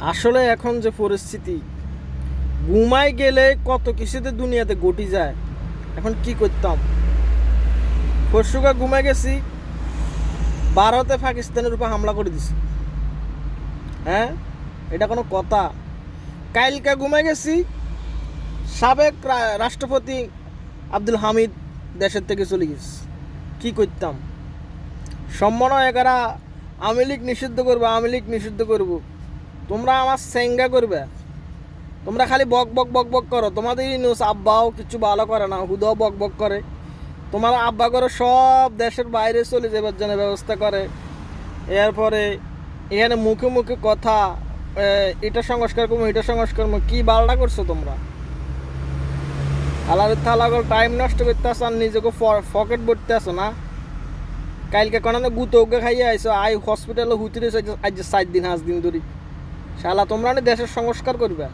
আসলে এখন যে পরিস্থিতি, ঘুমাই গেলে কত কিছুতে দুনিয়াতে ঘটি যায়। এখন কি করতাম? পরশুকা ঘুমাই গেছি, ভারতে পাকিস্তানের উপর হামলা করে দিছে। হ্যাঁ, এটা কোনো কথা? কালকা ঘুমাই গেছি, সাবেক রাষ্ট্রপতি আব্দুল হামিদ দেশের থেকে চলে গেছে। কি করতাম? সম্মান একারা আওয়ামী লীগ নিষিদ্ধ করবো, আওয়ামী লীগ নিষিদ্ধ করবো। তোমরা আমার সেঙ্গা করবে, তোমরা খালি বক বক বক বক করো। তোমাদের নিউজ আব্বাও কিছু ভালো করে না, হুদাও বক বক করে। তোমার আব্বা করে সব দেশের বাইরে চলে যাবার জন্য ব্যবস্থা করে। এরপরে এখানে মুখে মুখে কথা, এটা সংস্কার করবো, এটা সংস্কার করবো। কী বালটা করছো তোমরা? আলাদা থালাগল টাইম নষ্ট করতে আসো আর নিজেকে পকেট ভরতে আসো না। কালকে কোনো গুতো উগে খাইয়ে আইসো, আই হসপিটালে হুতি রয়েছে আজ 4 দিন 5 দিন ধরে। শালা তোমরা দেশের সংস্কার করবে।